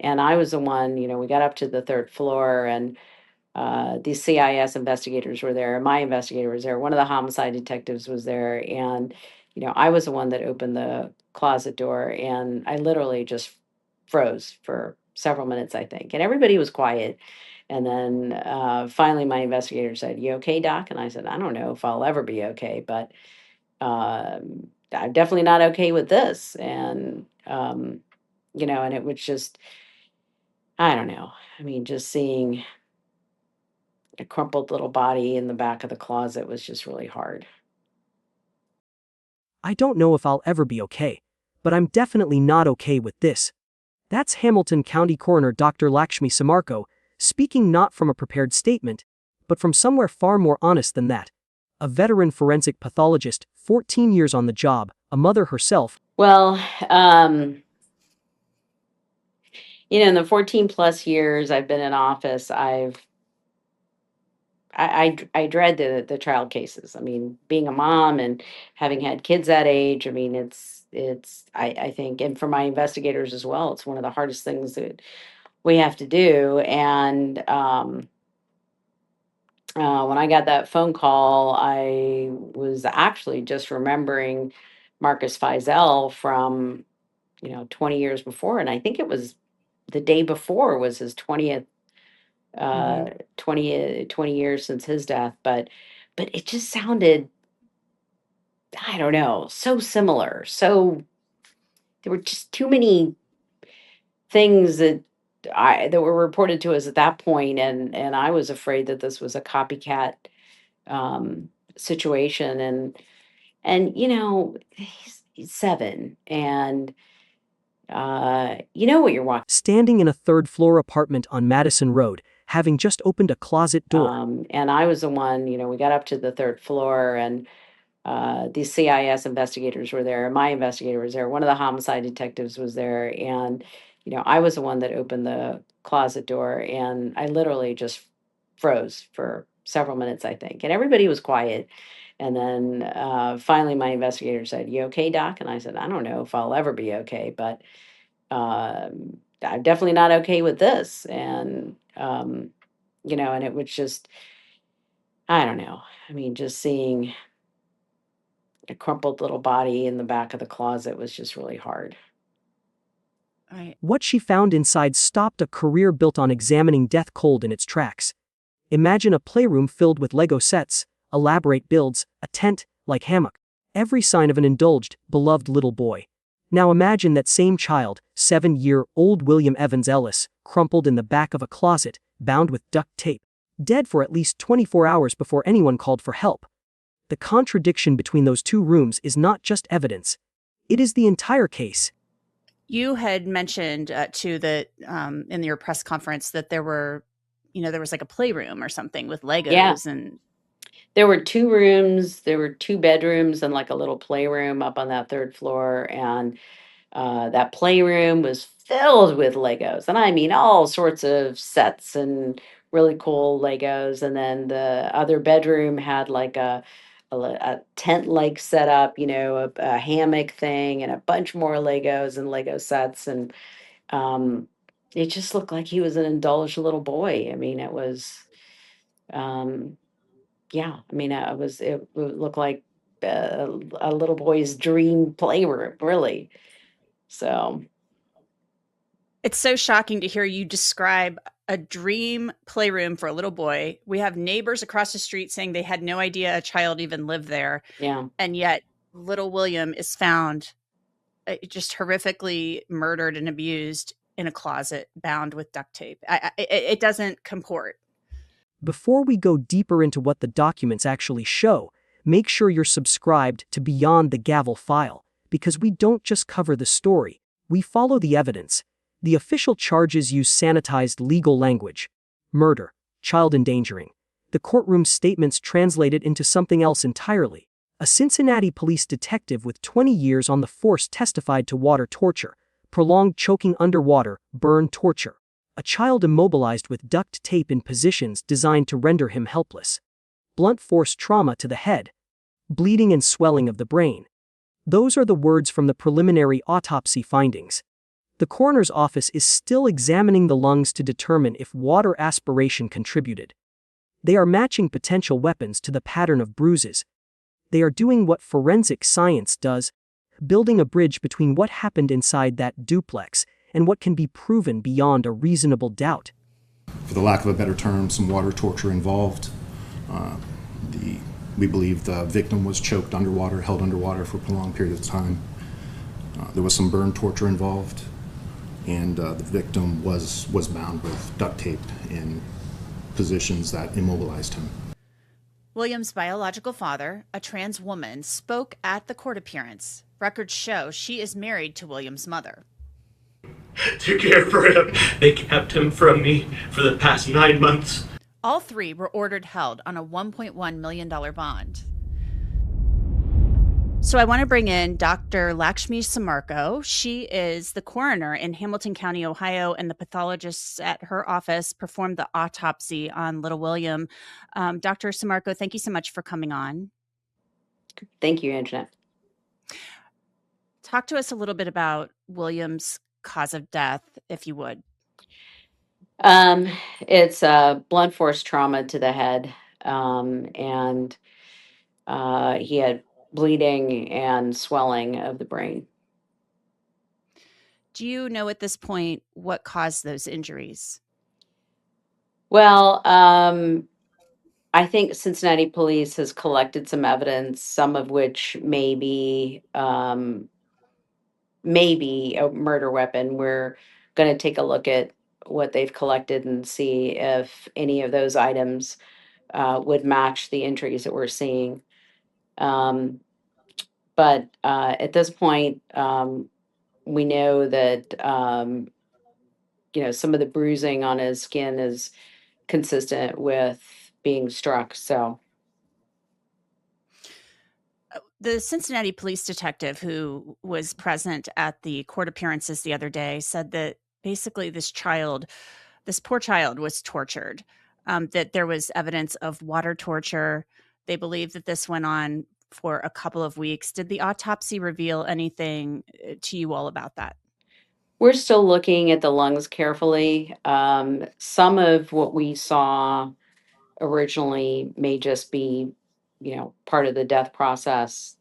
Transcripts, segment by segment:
And I was the one, we got up to the third floor, and the CIS investigators were there. My investigator was there. One of the homicide detectives was there. And, I was the one that opened the closet door, and I literally just froze for several minutes, I think. And everybody was quiet. And then finally, my investigator said, "You okay, Doc?" And I said, "I don't know if I'll ever be okay, but I'm definitely not okay with this." And, and it was just, I don't know. I mean, just seeing a crumpled little body in the back of the closet was just really hard. I don't know if I'll ever be okay, but I'm definitely not okay with this. That's Hamilton County Coroner Dr. Lakshmi Samarko, speaking not from a prepared statement, but from somewhere far more honest than that. A veteran forensic pathologist, 14 years on the job, a mother herself. Well, um, in the 14 plus years I've been in office, I dread the trial cases. I mean, being a mom and having had kids that age, I mean, I think, and for my investigators as well, it's one of the hardest things that we have to do. And when I got that phone call, I was actually just remembering Marcus Feisel from 20 years before, and I think it was the day before was his 20th Mhm. 20 years since his death, but it just sounded, I don't know, so similar. So there were just too many things that were reported to us at that point, and I was afraid that this was a copycat um situation. And he's 7, and you know what you're watching. Standing in a third floor apartment on Madison Road, having just opened a closet door. And I was the one, we got up to the third floor, and the CIS investigators were there. My investigator was there. One of the homicide detectives was there. And, I was the one that opened the closet door, and I literally just froze for several minutes, I think. And everybody was quiet. And then finally, my investigator said, "You okay, Doc?" And I said, "I don't know if I'll ever be okay, but I'm definitely not okay with this." And, and it was just, I don't know. I mean, just seeing a crumpled little body in the back of the closet was just really hard. Right. What she found inside stopped a career built on examining death cold in its tracks. Imagine a playroom filled with Lego sets, elaborate builds, a tent, like hammock. Every sign of an indulged, beloved little boy. Now imagine that same child, 7-year-old William Evans Ellis, crumpled in the back of a closet, bound with duct tape. Dead for at least 24 hours before anyone called for help. The contradiction between those two rooms is not just evidence. It is the entire case. You had mentioned too that in your press conference that there was like a playroom or something with Yeah, Legos and there were 2 rooms, there were 2 bedrooms, and like a little playroom up on that third floor. And that playroom was filled with Legos. And I mean, all sorts of sets and really cool Legos. And then the other bedroom had like a tent like setup, a hammock thing, and a bunch more Legos and Lego sets. And um, it just looked like he was an indulged little boy. I mean, it was, um, yeah, I mean, it looked like a little boy's dream playroom, really. So, it's so shocking to hear you describe a dream playroom for a little boy. We have neighbors across the street saying they had no idea a child even lived there, yeah. and yet little William is found just horrifically murdered and abused in a closet bound with duct tape. It doesn't comport. Before we go deeper into what the documents actually show, make sure you're subscribed to Beyond the Gavel file, because we don't just cover the story, we follow the evidence. The official charges use sanitized legal language: murder, child endangering. The courtroom statements translate it into something else entirely. A Cincinnati police detective with 20 years on the force testified to water torture, prolonged choking underwater, burn torture. A child immobilized with duct tape in positions designed to render him helpless. Blunt force trauma to the head. Bleeding and swelling of the brain. Those are the words from the preliminary autopsy findings. The coroner's office is still examining the lungs to determine if water aspiration contributed. They are matching potential weapons to the pattern of bruises. They are doing what forensic science does, building a bridge between what happened inside that duplex and what can be proven beyond a reasonable doubt. For the lack of a better term, some water torture involved. We believe the victim was choked underwater, held underwater for a prolonged period of time. There was some burn torture involved, and the victim was bound with duct tape in positions that immobilized him. William's biological father, a trans woman, spoke at the court appearance. Records show she is married to William's mother. To care for him, they kept him from me for the past 9 months. All three were ordered held on a $1.1 million bond. So I want to bring in Dr. Lakshmi Samarko. She is the coroner in Hamilton County, Ohio, and the pathologists at her office performed the autopsy on little William. Dr. Samarko, thank you so much for coming on. Thank you, Anjanette. Talk to us a little bit about William's cause of death, if you would. It's a blunt force trauma to the head, and he had bleeding and swelling of the brain. Do you know at this point what caused those injuries? Well, I think Cincinnati police has collected some evidence, some of which may be a murder weapon. We're going to take a look at what they've collected and see if any of those items would match the injuries that we're seeing. But at this point, we know that some of the bruising on his skin is consistent with being struck. So the Cincinnati police detective who was present at the court appearances the other day said that basically this poor child was tortured, that there was evidence of water torture. They believe that this went on for a couple of weeks. Did the autopsy reveal anything to you all about that? we're still looking at the lungs carefully. Some of what we saw originally may just be, part of the death process.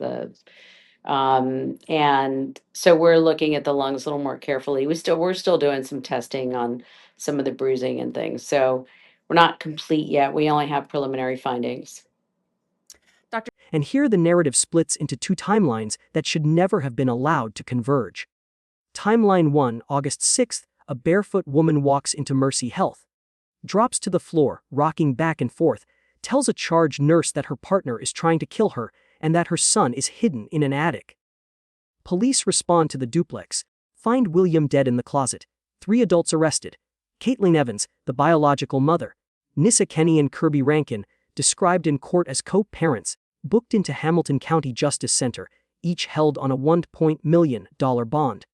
And so we're looking at the lungs a little more carefully. We're still doing some testing on some of the bruising and things. So we're not complete yet. We only have preliminary findings. And here the narrative splits into two timelines that should never have been allowed to converge. Timeline 1, August 6th, a barefoot woman walks into Mercy Health, drops to the floor, rocking back and forth, tells a charged nurse that her partner is trying to kill her and that her son is hidden in an attic. Police respond to the duplex, find William dead in the closet, 3 adults arrested, Caitlyn Evans, the biological mother, Nissa Kenny and Kirby Rankin, described in court as co-parents, booked into Hamilton County Justice Center, each held on a $1 million bond.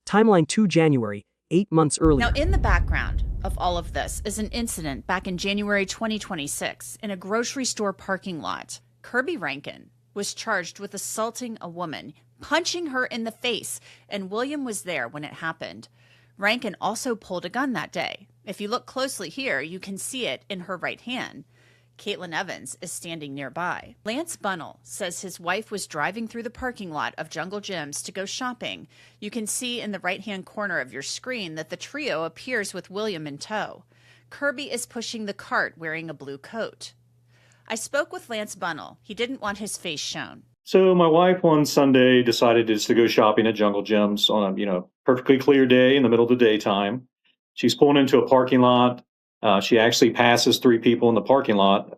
Timeline 2 January, 8 months earlier. Now, in the background of all of this is an incident back in January 2026 in a grocery store parking lot. Kirby Rankin was charged with assaulting a woman, punching her in the face, and William was there when it happened. Rankin also pulled a gun that day. If you look closely here, you can see it in her right hand. Caitlyn Evans is standing nearby. Lance Bunnell says his wife was driving through the parking lot of Jungle Gyms to go shopping. You can see in the right-hand corner of your screen that the trio appears with William in tow. Kirby is pushing the cart wearing a blue coat. I spoke with Lance Bunnell. He didn't want his face shown. So my wife one Sunday decided just to go shopping at Jungle Gyms on a perfectly clear day in the middle of the daytime. She's pulling into a parking lot. She actually passes 3 people in the parking lot,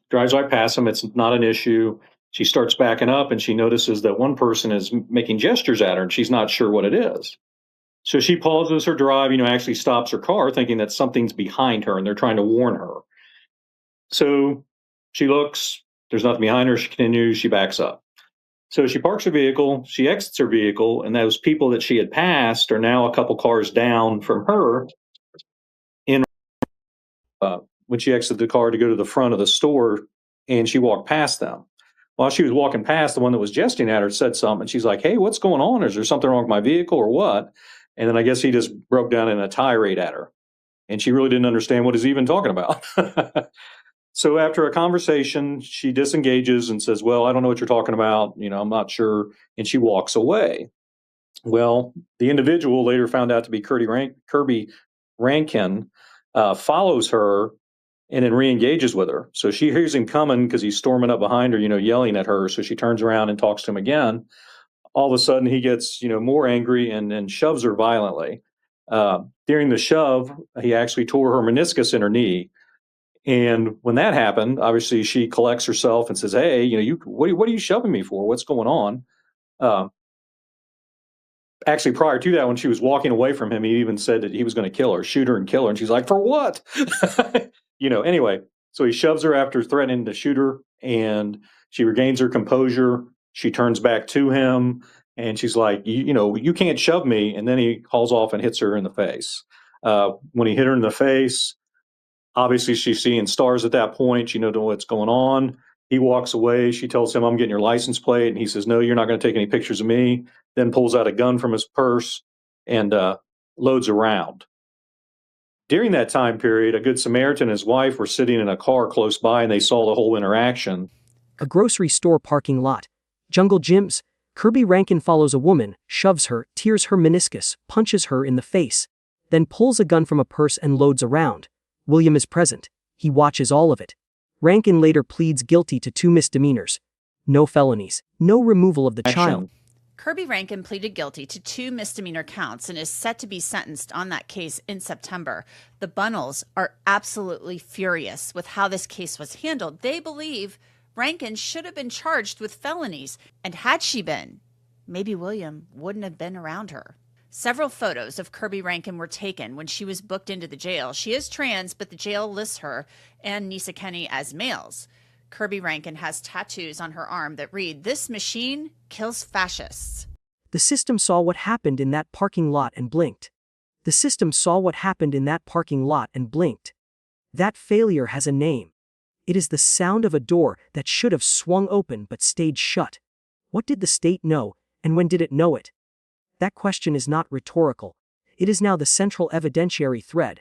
drives right past them. It's not an issue. She starts backing up and she notices that one person is making gestures at her and she's not sure what it is. So she pauses her drive, actually stops her car thinking that something's behind her and they're trying to warn her. So she looks, there's nothing behind her. She continues, she backs up. So she parks her vehicle, she exits her vehicle, and those people that she had passed are now a couple cars down from her. When she exited the car to go to the front of the store, and she walked past them. While she was walking past, the one that was gesturing at her said something, and she's like, "Hey, what's going on? Is there something wrong with my vehicle or what?" And then I guess he just broke down in a tirade at her. And she really didn't understand what he's even talking about. So after a conversation, she disengages and says, well, I don't know what you're talking about. I'm not sure. And she walks away. Well, the individual later found out to be Kirby Rankin, follows her and then re-engages with her. So she hears him coming because he's storming up behind her, yelling at her. So she turns around and talks to him again. All of a sudden he gets, more angry and shoves her violently. During the shove, he actually tore her meniscus in her knee. And when that happened, obviously she collects herself and says, hey, what are you shoving me for? What's going on? Actually, prior to that, when she was walking away from him, he even said that he was going to kill her, shoot her and kill her. And she's like, for what? Anyway, so he shoves her after threatening to shoot her, and she regains her composure. She turns back to him and she's like, you can't shove me. And then he hauls off and hits her in the face. When he hit her in the face, obviously she's seeing stars at that point. She knows what's going on. He walks away. She tells him, I'm getting your license plate. And he says, no, you're not going to take any pictures of me. Then pulls out a gun from his purse and loads a round. During that time period, a Good Samaritan and his wife were sitting in a car close by, and they saw the whole interaction. A grocery store parking lot. Jungle gyms. Kirby Rankin follows a woman, shoves her, tears her meniscus, punches her in the face, then pulls a gun from a purse and loads a round. William is present. He watches all of it. Rankin later pleads guilty to 2 misdemeanors. No felonies. No removal of the child. Kirby Rankin pleaded guilty to 2 misdemeanor counts and is set to be sentenced on that case in September. The Bunnells are absolutely furious with how this case was handled. They believe Rankin should have been charged with felonies, and had she been, maybe William wouldn't have been around her. Several photos of Kirby Rankin were taken when she was booked into the jail. She is trans, but the jail lists her and Nissa Kenny as males. Kirby Rankin has tattoos on her arm that read, "This machine kills fascists." The system saw what happened in that parking lot and blinked. The system saw what happened in that parking lot and blinked. That failure has a name. It is the sound of a door that should have swung open but stayed shut. What did the state know, and when did it know it? That question is not rhetorical. It is now the central evidentiary thread.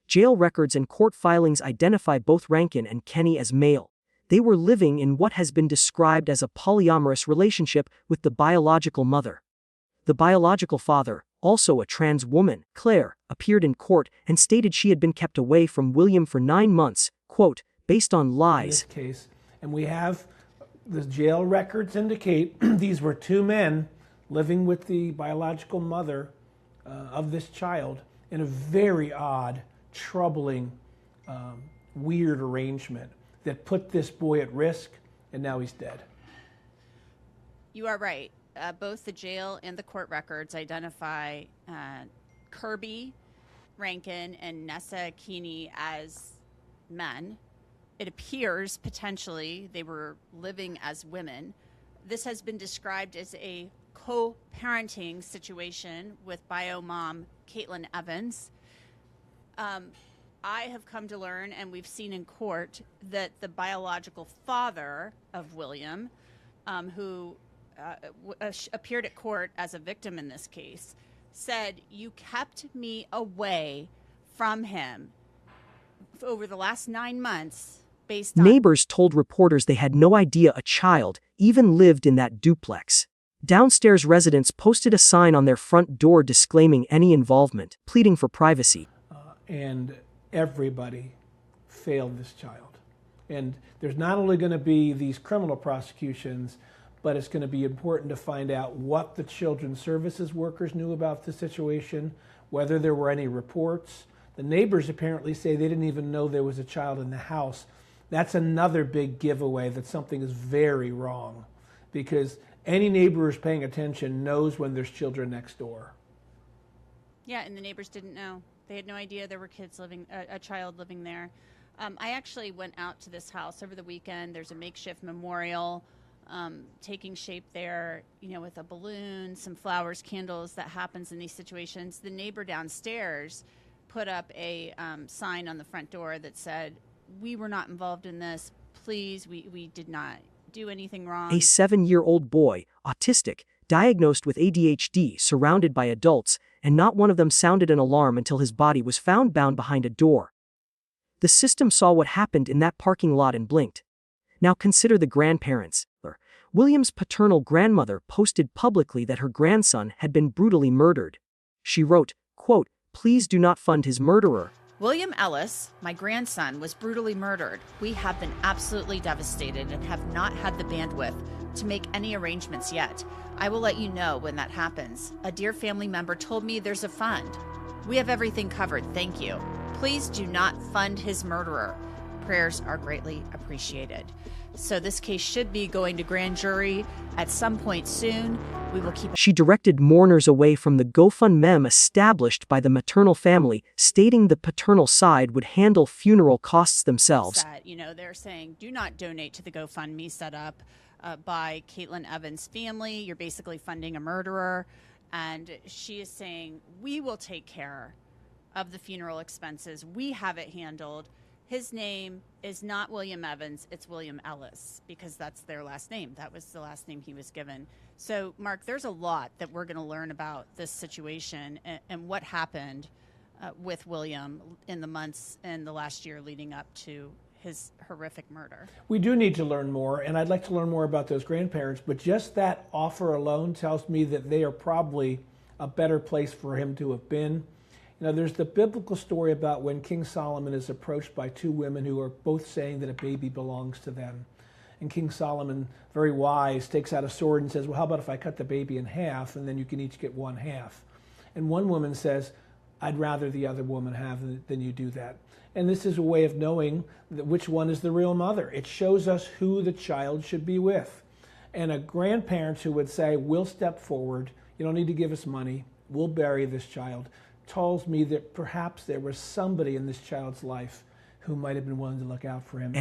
Jail records and court filings identify both Rankin and Kenny as male. They were living in what has been described as a polyamorous relationship with the biological mother. The biological father, also a trans woman, Claire, appeared in court and stated she had been kept away from William for 9 months, quote, based on lies. In this case, and we have the jail records indicate these were 2 men living with the biological mother of this child in a very odd, troubling, weird arrangement that put this boy at risk, and now he's dead. You are right. Both the jail and the court records identify Kirby Rankin and Nissa Kenny as men. It appears potentially they were living as women. This has been described as a co-parenting situation with bio mom Caitlyn Evans. I have come to learn, and we've seen in court, that the biological father of William, who appeared at court as a victim in this case, said, "You kept me away from him over the last 9 months based on..." Neighbors told reporters they had no idea a child even lived in that duplex. Downstairs residents posted a sign on their front door disclaiming any involvement, pleading for privacy. And everybody failed this child. And there's not only going to be these criminal prosecutions, but it's going to be important to find out what the children's services workers knew about the situation, whether there were any reports. The neighbors apparently say they didn't even know there was a child in the house. That's another big giveaway that something is very wrong, because any neighbor who's paying attention knows when there's children next door. Yeah, and the neighbors didn't know. They had no idea there were kids living, a child living there. I actually went out to this house over the weekend. There's a makeshift memorial taking shape there, with a balloon, some flowers, candles. That happens in these situations. The neighbor downstairs put up a sign on the front door that said, "We were not involved in this. Please, we did not do anything wrong." A 7-year-old boy, autistic, diagnosed with ADHD, surrounded by adults, and not one of them sounded an alarm until his body was found bound behind a door. The system saw what happened in that parking lot and blinked. Now consider the grandparents. William's paternal grandmother posted publicly that her grandson had been brutally murdered. She wrote, quote, "Please do not fund his murderer." William Ellis, my grandson, was brutally murdered. We have been absolutely devastated and have not had the bandwidth to make any arrangements yet. I will let you know when that happens. A dear family member told me there's a fund. We have everything covered, thank you. Please do not fund his murderer. Prayers are greatly appreciated. So this case should be going to grand jury at some point soon. We will keep. She directed mourners away from the GoFundMe established by the maternal family, stating the paternal side would handle funeral costs themselves. They're saying do not donate to the GoFundMe set up by Caitlyn Evans' family. You're basically funding a murderer. And she is saying, we will take care of the funeral expenses. We have it handled. His name is not William Evans, it's William Ellis, because that's their last name. That was the last name he was given. So, Mark, there's a lot that we're going to learn about this situation and what happened with William in the months and the last year leading up to his horrific murder. We do need to learn more, and I'd like to learn more about those grandparents, but just that offer alone tells me that they are probably a better place for him to have been. There's the biblical story about when King Solomon is approached by two women who are both saying that a baby belongs to them. And King Solomon, very wise, takes out a sword and says, well, how about if I cut the baby in half and then you can each get one half? And one woman says, I'd rather the other woman have than you do that. And this is a way of knowing which one is the real mother. It shows us who the child should be with. And a grandparent who would say, we'll step forward, you don't need to give us money, we'll bury this child, tells me that perhaps there was somebody in this child's life who might have been willing to look out for him.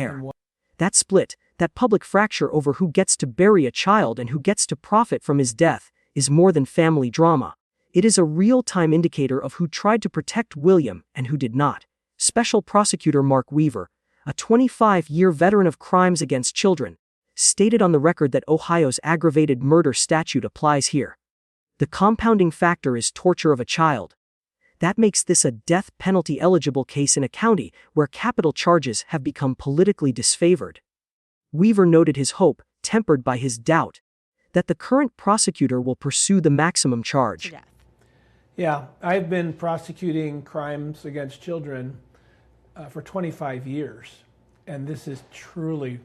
That split, that public fracture over who gets to bury a child and who gets to profit from his death, is more than family drama. It is a real-time indicator of who tried to protect William and who did not. Special Prosecutor Mark Weaver, a 25-year veteran of crimes against children, stated on the record that Ohio's aggravated murder statute applies here. The compounding factor is torture of a child. That makes this a death penalty eligible case in a county where capital charges have become politically disfavored. Weaver noted his hope, tempered by his doubt, that the current prosecutor will pursue the maximum charge. Yeah, I've been prosecuting crimes against children for 25 years, and this is truly,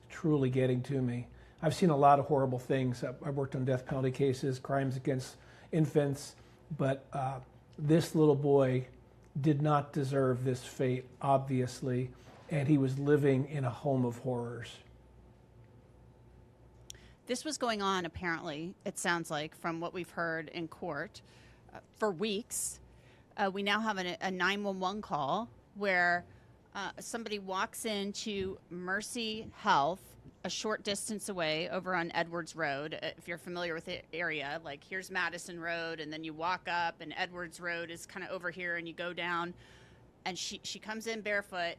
truly getting to me. I've seen a lot of horrible things. I've worked on death penalty cases, crimes against infants, but this little boy did not deserve this fate, obviously, and he was living in a home of horrors. This was going on, apparently, it sounds like, from what we've heard in court, for weeks. We now have a 911 call where somebody walks into Mercy Health a short distance away over on Edwards Road. If you're familiar with the area, like here's Madison Road, and then you walk up, and Edwards Road is kind of over here, and you go down, and she comes in barefoot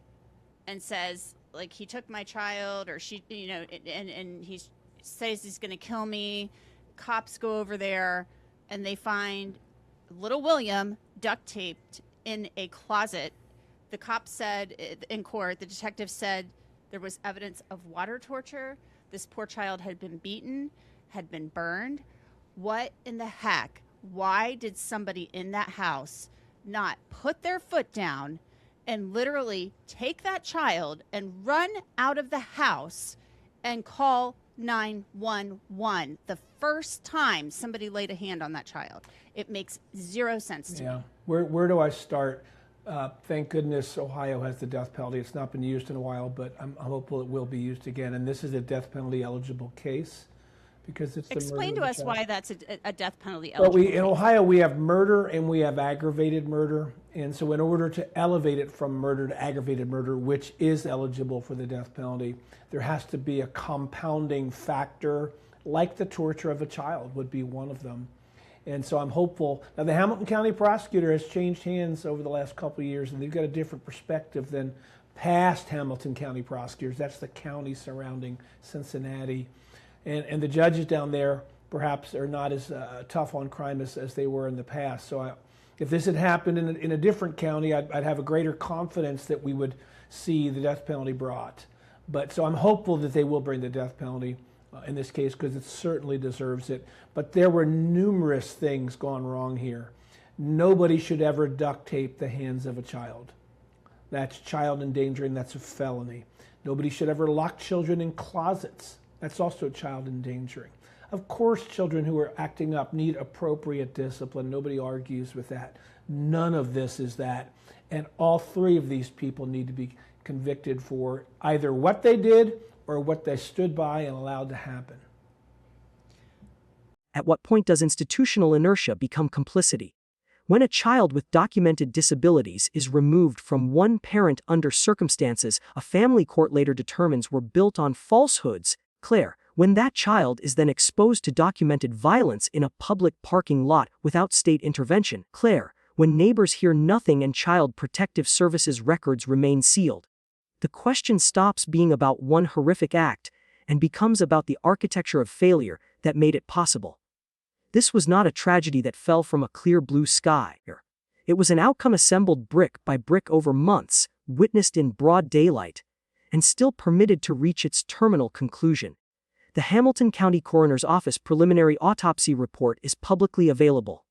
and says, like, he took my child, or she, and he says he's going to kill me. Cops go over there, and they find little William duct taped in a closet. The cop said in court, the detective said there was evidence of water torture. This poor child had been beaten, had been burned. What in the heck? Why did somebody in that house not put their foot down and literally take that child and run out of the house and call 911 the first time somebody laid a hand on that child? It makes zero sense to me. Where do I start? Thank goodness Ohio has the death penalty. It's not been used in a while, but I'm hopeful it will be used again. And this is a death penalty eligible case because it's the Explain murder to of us child. why that's a death penalty eligible Well, in Ohio, we have murder and we have aggravated murder. And so in order to elevate it from murder to aggravated murder, which is eligible for the death penalty, there has to be a compounding factor, like the torture of a child would be one of them. And so I'm hopeful. Now, the Hamilton County prosecutor has changed hands over the last couple of years, and they've got a different perspective than past Hamilton County prosecutors. That's the county surrounding Cincinnati. And the judges down there perhaps are not as tough on crime as they were in the past. So if this had happened in a different county, I'd have a greater confidence that we would see the death penalty brought. But so I'm hopeful that they will bring the death penalty in this case, because it certainly deserves it. But there were numerous things gone wrong here. Nobody should ever duct tape the hands of a child. That's child endangering, that's a felony. Nobody should ever lock children in closets. That's also child endangering. Of course, children who are acting up need appropriate discipline. Nobody argues with that. None of this is that. And all three of these people need to be convicted for either what they did or what they stood by and allowed to happen. At what point does institutional inertia become complicity? When a child with documented disabilities is removed from one parent under circumstances a family court later determines were built on falsehoods, Claire, when that child is then exposed to documented violence in a public parking lot without state intervention, Claire, when neighbors hear nothing and Child Protective Services records remain sealed, the question stops being about one horrific act and becomes about the architecture of failure that made it possible. This was not a tragedy that fell from a clear blue sky. It was an outcome assembled brick by brick over months, witnessed in broad daylight, and still permitted to reach its terminal conclusion. The Hamilton County Coroner's Office preliminary autopsy report is publicly available.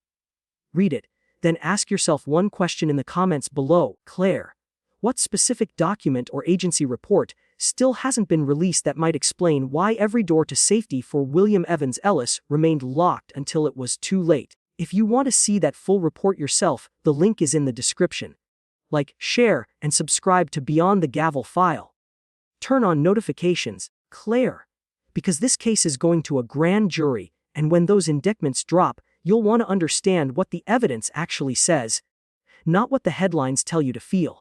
Read it, then ask yourself one question in the comments below. Claire, what specific document or agency report still hasn't been released that might explain why every door to safety for William Evans Ellis remained locked until it was too late? If you want to see that full report yourself, the link is in the description. Like, share, and subscribe to Beyond the Gavel file. Turn on notifications, Claire, because this case is going to a grand jury, and when those indictments drop, you'll want to understand what the evidence actually says, not what the headlines tell you to feel.